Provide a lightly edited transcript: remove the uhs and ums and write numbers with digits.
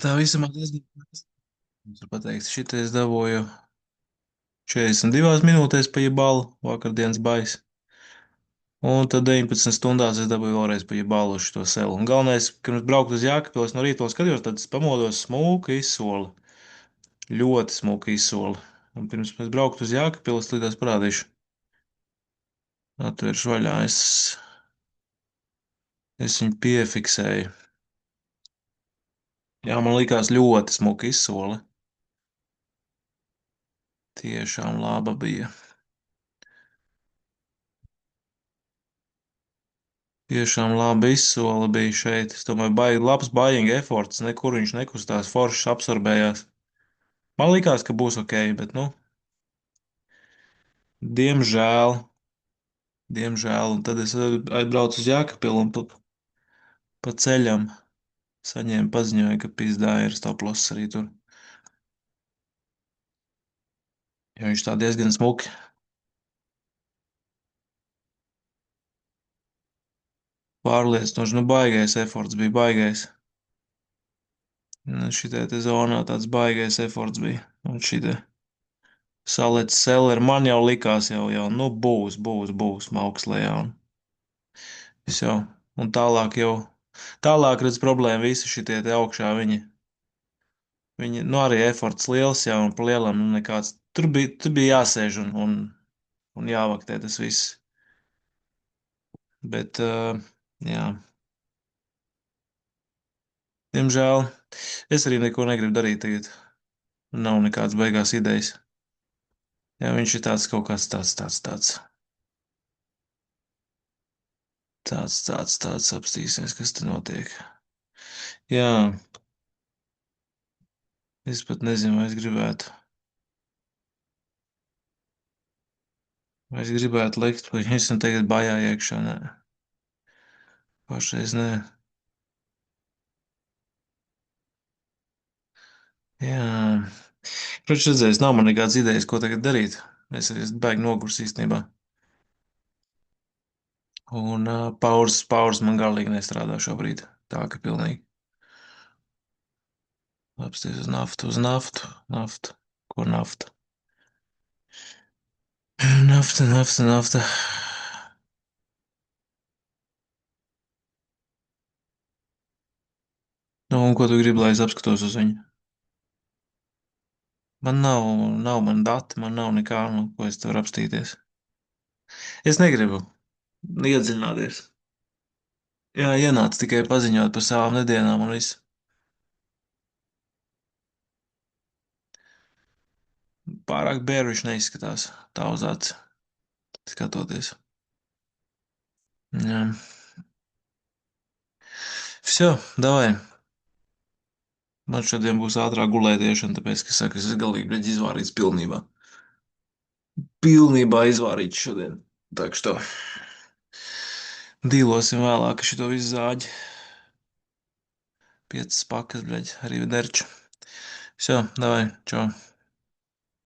tā visam diezgan. Jums var pateikt, šitais dabūju 42 minūtēs pa jebalu vakardienas bais. Un tad 19 stundās es dabūju vēlreiz pa jebalu uz šo selu. Un galvenais, kad es braucu uz Jākapils no rīta, skatījos, tad es pamodos smuka izsoli. Ļoti smuka izsoli. Un pirms mēs brauktu uz Jākapils, tad es parādīšu. Atvēršu vaļā. Es viņu piefiksēju. Jā, man likās ļoti smuka izsole. Tiešām laba bija. Tiešām laba izsole bija šeit. Es domāju, baigi labs buying efforts. Nekur viņš nekustās, foršs absorbējās. Man likās, ka būs ok, bet, nu, diemžēl, diemžēl. Un tad es aizbraucu uz Jēkabilu un pa ceļam saņēmu paziņojumu, ka pizdā ir stoploss arī tur. Jo viņš tā diezgan smuki. Pārliecinoši, nu, baigais eforts bija baigais. Nu, šitai te zonā tāds baigais eforts bija. Un šitai salec seleri man jau likās nu, būs maukslējā. Un es jau, un tālāk redz problēmu visi šitie te augšā viņi, nu, arī eforts liels jau, un pa lielam, nu, nekāds, tur bija jāsēž un jāvaktē tas viss. Bet, jā, diemžēl, es arī neko negribu darīt tagad. Nav nekādas beigās idejas. Jā, viņš ir tāds kaut kāds tāds, apstīsimies, kas te notiek. Jā, es pat nezinu, vai es gribētu likt, vai esmu tagad bajā iekšā, nē. Pašreiz nē. Jā, protams, redzējis, nav man nekādas idejas, ko tagad darīt. Es arī esmu baigi nogurs īstenībā. Un paurs man galīgi nestrādā šobrīd. Tā ka pilnīgi apsties uz naftu. Ko nafta? Nafta. Nu, un ko tu gribi, lai es apskatos uz viņu? Man nav man dati, man nav nekā, no ko es te varu apstīties. Es negribu iedziļināties. Jā, ienāca tikai paziņot par savām nedēļām un viss. Pārāk bēru viņš neizskatās tā uz aci, skatoties. Jā. Все, давай. Man šodien būs ātrāk gulētiešana, tāpēc, ka saka, es esmu galīgi, bļaļ, izvārīts pilnībā. Pilnībā izvārīts šodien. Tā kā što. Dīlosim vēlāk šito visu zāģi. 5 pakas, bļaļ, arī derču. Все, давай, čau.